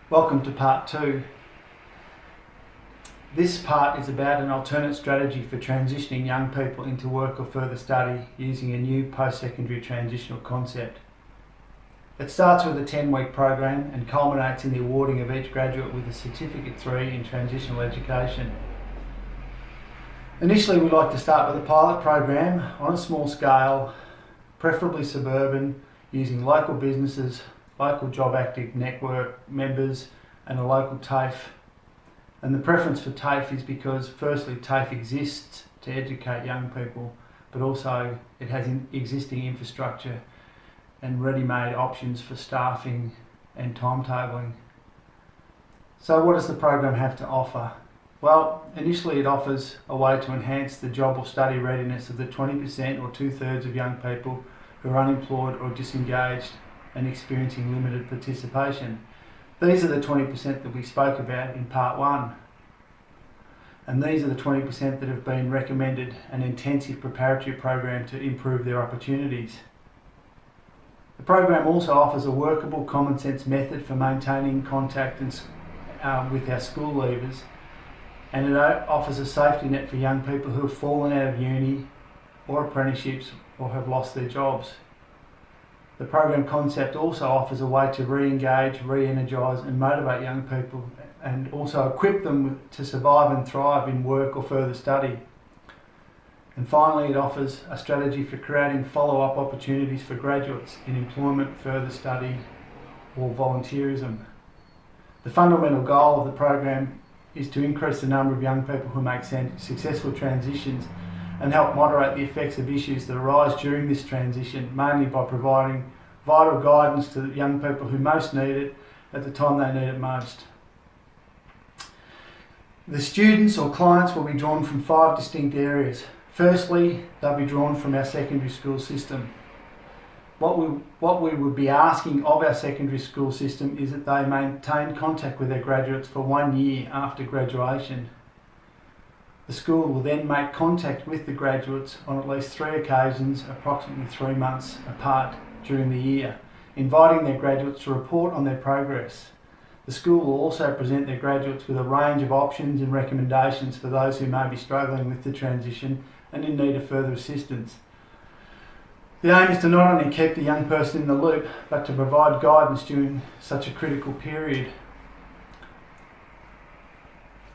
Welcome to part 2. This part is about an alternate strategy for transitioning young people into work or further study using a new post-secondary transitional concept. It starts with a 10-week program and culminates in the awarding of each graduate with a Certificate 3 in Transitional Education. Initially, we'd like to start with a pilot program on a small scale, preferably suburban, using local businesses, local Job Active network members and a local TAFE. And the preference for TAFE is because firstly TAFE exists to educate young people, but also it has existing infrastructure and ready-made options for staffing and timetabling. So what does the program have to offer? Well, initially it offers a way to enhance the job or study readiness of the 20% or 2/3 of young people who are unemployed or disengaged and experiencing limited participation. These are the 20% that we spoke about in part 1. And these are the 20% that have been recommended an intensive preparatory program to improve their opportunities. The program also offers a workable, common sense method for maintaining contact with our school leavers, and it offers a safety net for young people who have fallen out of uni or apprenticeships or have lost their jobs. The program concept also offers a way to re-engage, re-energise and motivate young people and also equip them to survive and thrive in work or further study. And finally, it offers a strategy for creating follow-up opportunities for graduates in employment, further study or volunteerism. The fundamental goal of the program is to increase the number of young people who make successful transitions and help moderate the effects of issues that arise during this transition, mainly by providing vital guidance to the young people who most need it at the time they need it most. The students or clients will be drawn from 5 distinct areas. Firstly, they'll be drawn from our secondary school system. What we would be asking of our secondary school system is that they maintain contact with their graduates for 1 year after graduation. The school will then make contact with the graduates on at least 3 occasions, approximately 3 months apart during the year, inviting their graduates to report on their progress. The school will also present their graduates with a range of options and recommendations for those who may be struggling with the transition and in need of further assistance. The aim is to not only keep the young person in the loop, but to provide guidance during such a critical period.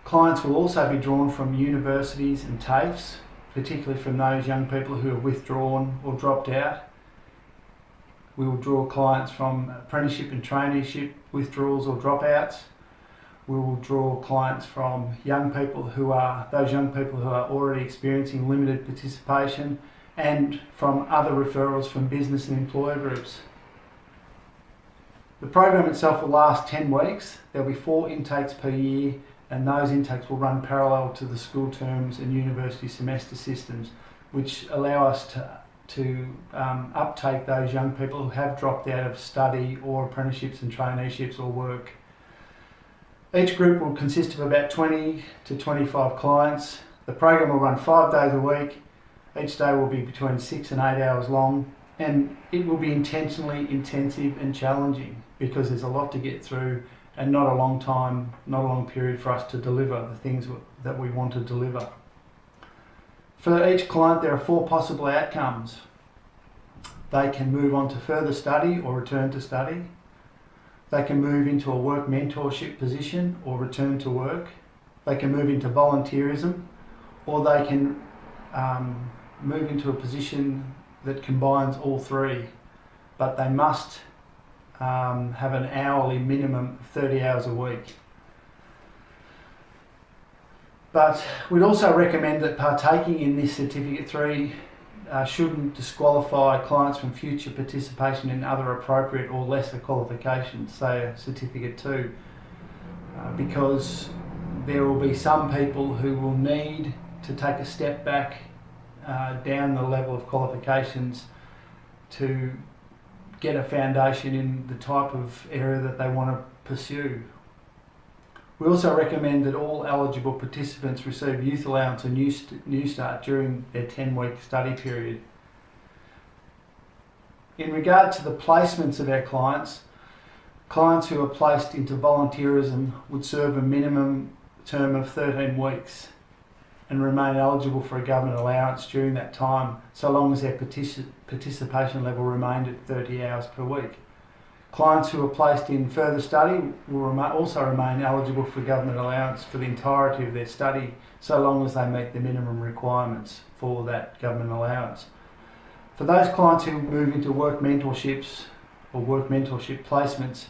Clients will also be drawn from universities and TAFEs, particularly from those young people who have withdrawn or dropped out. We will draw clients from apprenticeship and traineeship withdrawals or dropouts. We will draw clients from those young people who are already experiencing limited participation, and from other referrals from business and employer groups. The program itself will last 10 weeks. There will be 4 intakes per year, and those intakes will run parallel to the school terms and university semester systems, which allow us to uptake those young people who have dropped out of study or apprenticeships and traineeships or work. Each group will consist of about 20 to 25 clients. The program will run 5 days a week. Each day will be between 6 and 8 hours long, and it will be intentionally intensive and challenging because there's a lot to get through and not a long period for us to deliver the things that we want to deliver. For each client, there are 4 possible outcomes. They can move on to further study or return to study. They can move into a work mentorship position or return to work. They can move into volunteerism, or they can move into a position that combines all 3, but they must have an hourly minimum of 30 hours a week. But we'd also recommend that partaking in this Certificate 3 shouldn't disqualify clients from future participation in other appropriate or lesser qualifications, say a Certificate 2, because there will be some people who will need to take a step back down the level of qualifications to get a foundation in the type of area that they want to pursue. We also recommend that all eligible participants receive youth allowance and New Start during their 10-week study period. In regard to the placements of our clients, Clients who are placed into volunteerism would serve a minimum term of 13 weeks and remain eligible for a government allowance during that time, so long as their participation level remained at 30 hours per week. Clients who are placed in further study will also remain eligible for government allowance for the entirety of their study, so long as they meet the minimum requirements for that government allowance. For those clients who move into work mentorships or work mentorship placements,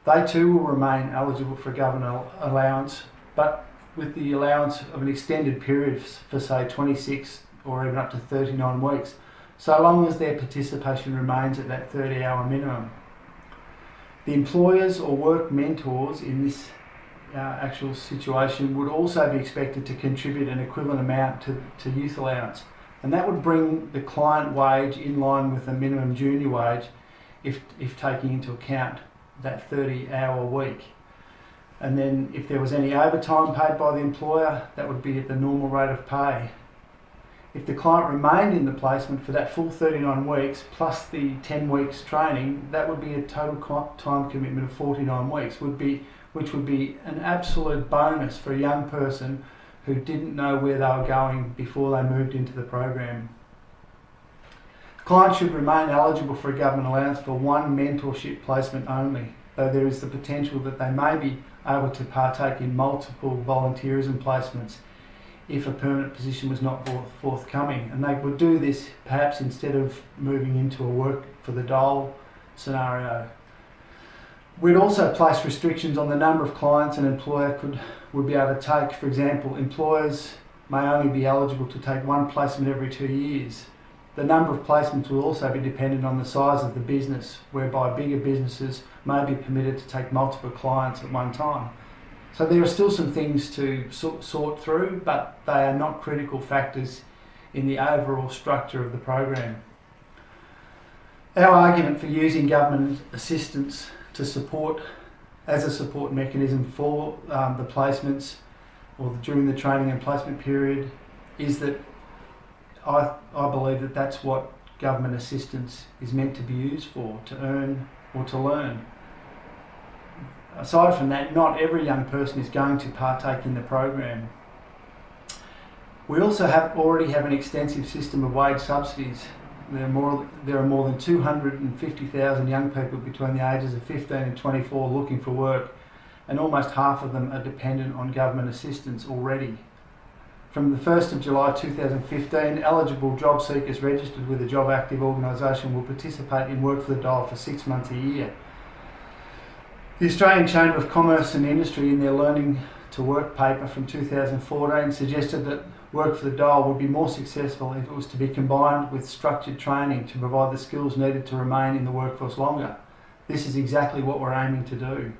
they too will remain eligible for government allowance, but with the allowance of an extended period for say 26 or even up to 39 weeks, so long as their participation remains at that 30-hour minimum. The employers or work mentors in this actual situation would also be expected to contribute an equivalent amount to youth allowance, and that would bring the client wage in line with the minimum junior wage if taking into account that 30-hour week. And then if there was any overtime paid by the employer, that would be at the normal rate of pay. If the client remained in the placement for that full 39 weeks plus the 10 weeks training, that would be a total time commitment of 49 weeks, which would be an absolute bonus for a young person who didn't know where they were going before they moved into the program. Clients should remain eligible for a government allowance for one mentorship placement only, though there is the potential that they may be able to partake in multiple volunteerism placements if a permanent position was not forthcoming, and they would do this perhaps instead of moving into a work for the dole scenario. We'd also place restrictions on the number of clients an employer would be able to take. For example, employers may only be eligible to take one placement every 2 years. The number of placements will also be dependent on the size of the business, whereby bigger businesses may be permitted to take multiple clients at one time. So there are still some things to sort through, but they are not critical factors in the overall structure of the program. Our argument for using government assistance as a support mechanism for the placements or during the training and placement period is that I believe that that's what government assistance is meant to be used for, to earn or to learn. Aside from that, not every young person is going to partake in the program. We also already have an extensive system of wage subsidies. There are more than 250,000 young people between the ages of 15 and 24 looking for work, and almost half of them are dependent on government assistance already. From the 1st of July 2015, eligible job seekers registered with a Job Active organisation will participate in Work for the Dole for 6 months a year. The Australian Chamber of Commerce and Industry, in their Learning to Work paper from 2014, suggested that Work for the Dole would be more successful if it was to be combined with structured training to provide the skills needed to remain in the workforce longer. This is exactly what we're aiming to do.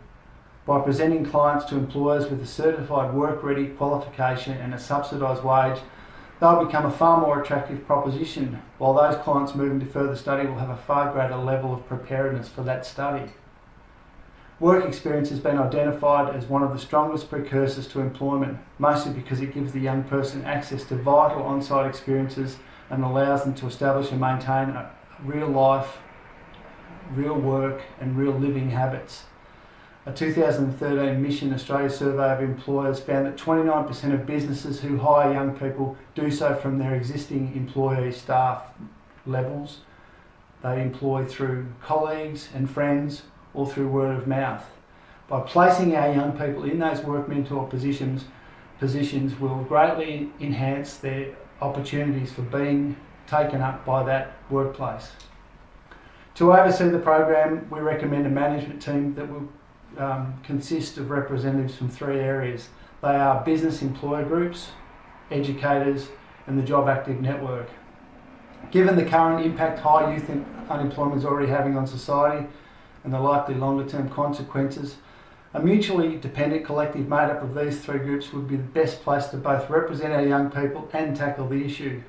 By presenting clients to employers with a certified work-ready qualification and a subsidised wage, they'll become a far more attractive proposition, while those clients moving to further study will have a far greater level of preparedness for that study. Work experience has been identified as one of the strongest precursors to employment, mostly because it gives the young person access to vital on-site experiences and allows them to establish and maintain a real life, real work and real living habits. A 2013 Mission Australia survey of employers found that 29% of businesses who hire young people do so from their existing employee staff levels. They employ through colleagues and friends or through word of mouth. By placing our young people in those work mentor positions will greatly enhance their opportunities for being taken up by that workplace. To oversee the program, we recommend a management team that will consist of representatives from 3 areas. They are business employer groups, educators and the Job Active network. Given the current impact high youth unemployment is already having on society and the likely longer term consequences, a mutually dependent collective made up of these 3 groups would be the best place to both represent our young people and tackle the issue.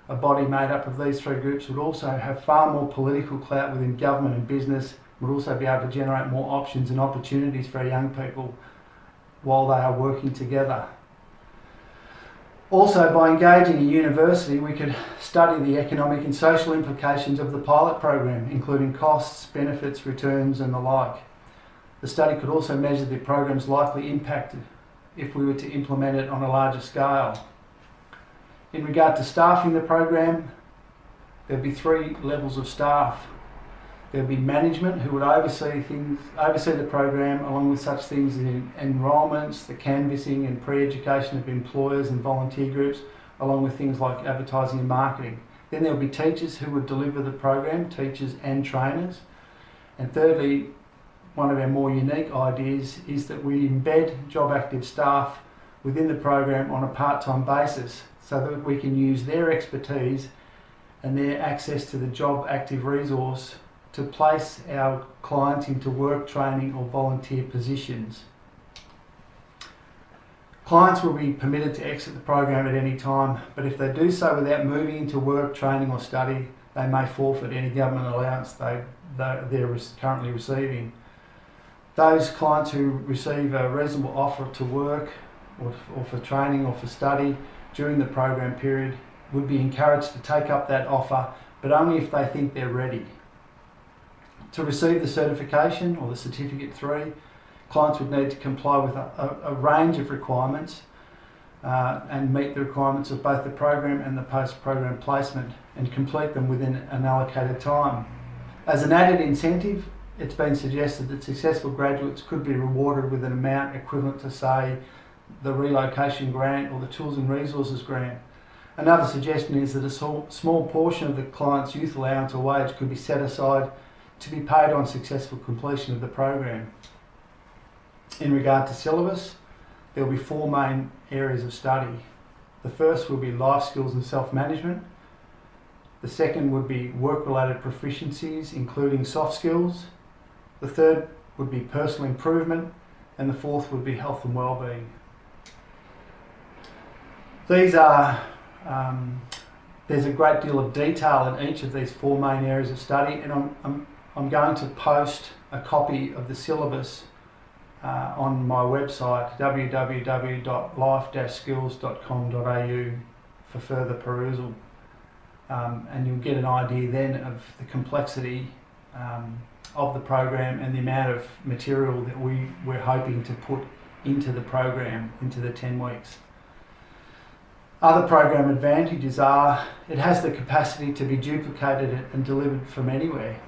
A body made up of these 3 groups would also have far more political clout within government and business, would also be able to generate more options and opportunities for our young people while they are working together. Also, by engaging a university, we could study the economic and social implications of the pilot program, including costs, benefits, returns and the like. The study could also measure the program's likely impact if we were to implement it on a larger scale. In regard to staffing the program, there'd be 3 levels of staff. There'd be management, who would oversee the program, along with such things as enrolments, the canvassing and pre-education of employers and volunteer groups, along with things like advertising and marketing. Then there would be teachers who would deliver the program, teachers and trainers. And thirdly, one of our more unique ideas is that we embed job active staff within the program on a part-time basis so that we can use their expertise and their access to the job active resource to place our clients into work training or volunteer positions. Clients will be permitted to exit the program at any time, but if they do so without moving into work, training or study, they may forfeit any government allowance they're currently receiving. Those clients who receive a reasonable offer to work or for training or for study during the program period would be encouraged to take up that offer, but only if they think they're ready. To receive the certification or the Certificate 3, clients would need to comply with a range of requirements and meet the requirements of both the program and the post-program placement and complete them within an allocated time. As an added incentive, it's been suggested that successful graduates could be rewarded with an amount equivalent to, say, the relocation grant or the tools and resources grant. Another suggestion is that a small portion of the client's youth allowance or wage could be set aside to be paid on successful completion of the program. In regard to syllabus, there will be 4 main areas of study. The first will be life skills and self-management. The second would be work-related proficiencies, including soft skills. The third would be personal improvement, and the fourth would be health and well-being. There's a great deal of detail in each of these 4 main areas of study, and I'm going to post a copy of the syllabus on my website www.life-skills.com.au for further perusal, and you'll get an idea then of the complexity of the program and the amount of material that we're hoping to put into the program, into the 10 weeks. Other program advantages are it has the capacity to be duplicated and delivered from anywhere.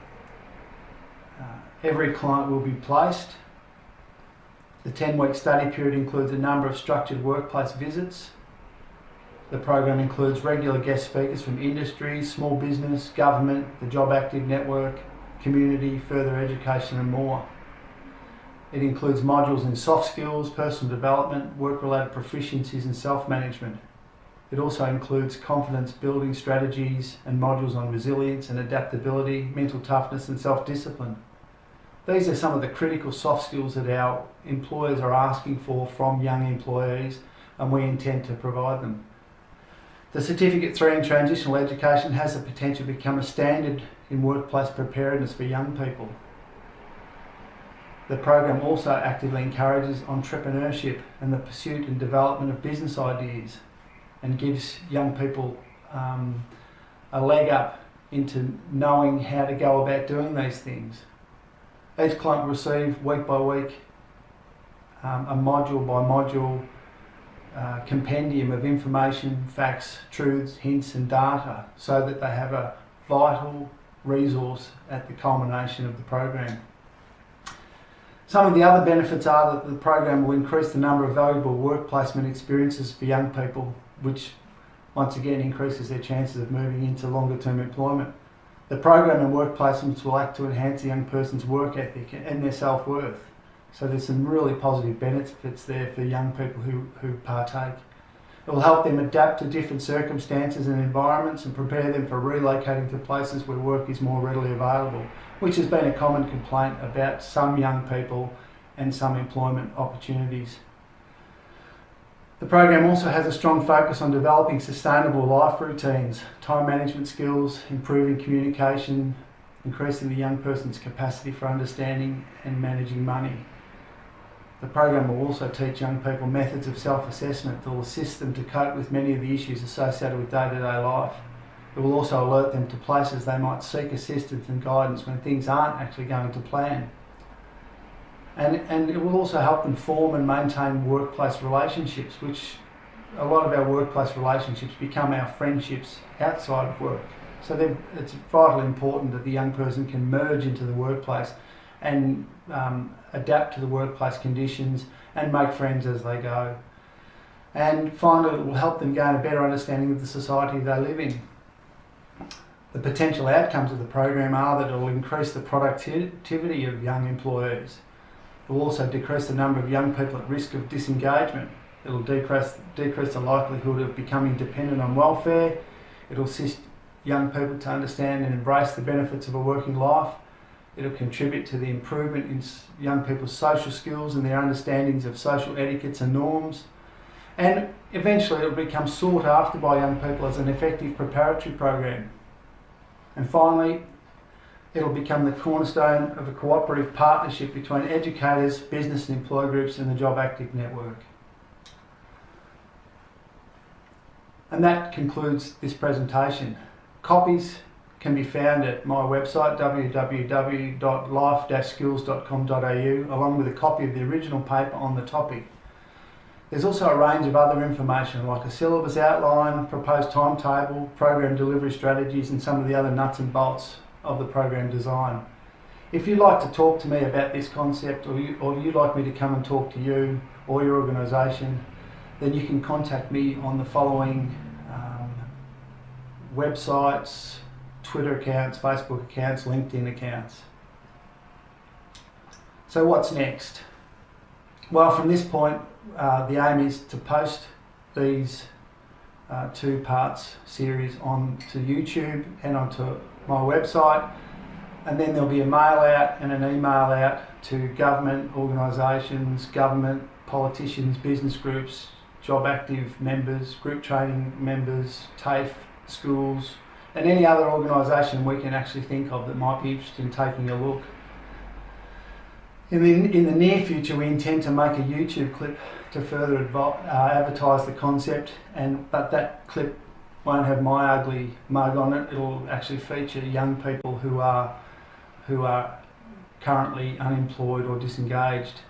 Every client will be placed. The 10-week study period includes a number of structured workplace visits. The program includes regular guest speakers from industry, small business, government, the Job Active Network, community, further education and more. It includes modules in soft skills, personal development, work-related proficiencies and self-management. It also includes confidence building strategies and modules on resilience and adaptability, mental toughness and self-discipline. These are some of the critical soft skills that our employers are asking for from young employees, and we intend to provide them. The Certificate 3 in Transitional Education has the potential to become a standard in workplace preparedness for young people. The program also actively encourages entrepreneurship and the pursuit and development of business ideas, and gives young people a leg up into knowing how to go about doing these things. Each client will receive week by week a module by module compendium of information, facts, truths, hints and data, so that they have a vital resource at the culmination of the program. Some of the other benefits are that the program will increase the number of valuable work placement experiences for young people, which once again increases their chances of moving into longer term employment. The program and work placements will act to enhance a young person's work ethic and their self-worth. So there's some really positive benefits there for young people who partake. It will help them adapt to different circumstances and environments and prepare them for relocating to places where work is more readily available, which has been a common complaint about some young people and some employment opportunities. The program also has a strong focus on developing sustainable life routines, time management skills, improving communication, increasing the young person's capacity for understanding and managing money. The program will also teach young people methods of self-assessment that will assist them to cope with many of the issues associated with day-to-day life. It will also alert them to places they might seek assistance and guidance when things aren't actually going to plan. And it will also help them form and maintain workplace relationships, which a lot of our workplace relationships become our friendships outside of work. So it's vitally important that the young person can merge into the workplace and adapt to the workplace conditions and make friends as they go. And finally, it will help them gain a better understanding of the society they live in. The potential outcomes of the program are that it will increase the productivity of young employees. It will also decrease the number of young people at risk of disengagement. It will decrease the likelihood of becoming dependent on welfare. It will assist young people to understand and embrace the benefits of a working life. It will contribute to the improvement in young people's social skills and their understandings of social etiquettes and norms. And eventually it will become sought after by young people as an effective preparatory program. And finally, it will become the cornerstone of a cooperative partnership between educators, business and employer groups and the Job Active Network. And that concludes this presentation. Copies can be found at my website www.life-skills.com.au along with a copy of the original paper on the topic. There's also a range of other information like a syllabus outline, proposed timetable, program delivery strategies and some of the other nuts and bolts of the program design. If you'd like to talk to me about this concept or you'd like me to come and talk to you or your organisation, then you can contact me on the following websites, Twitter accounts, Facebook accounts, LinkedIn accounts. So what's next? Well, from this point, the aim is to post these two parts series onto YouTube and onto my website, and then there'll be a mail out and an email out to government organisations, government, politicians, business groups, Job Active members, group training members, TAFE, schools, and any other organisation we can actually think of that might be interested in taking a look. In the near future, we intend to make a YouTube clip to further advertise the concept, but that clip won't have my ugly mug on it. It'll actually feature young people who are currently unemployed or disengaged,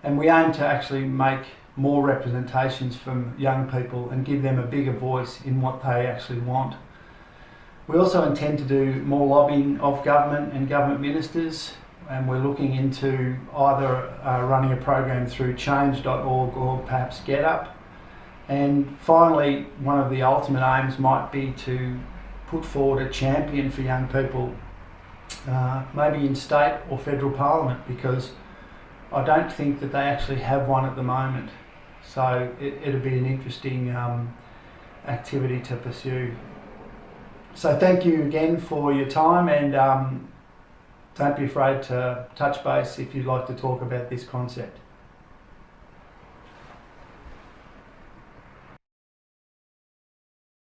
and we aim to actually make more representations from young people and give them a bigger voice in what they actually want. We also intend to do more lobbying of government and government ministers, and we're looking into either running a program through change.org or perhaps GetUp. And finally, one of the ultimate aims might be to put forward a champion for young people, maybe in state or federal parliament, because I don't think that they actually have one at the moment. So it'll be an interesting activity to pursue. So thank you again for your time, and don't be afraid to touch base if you'd like to talk about this concept.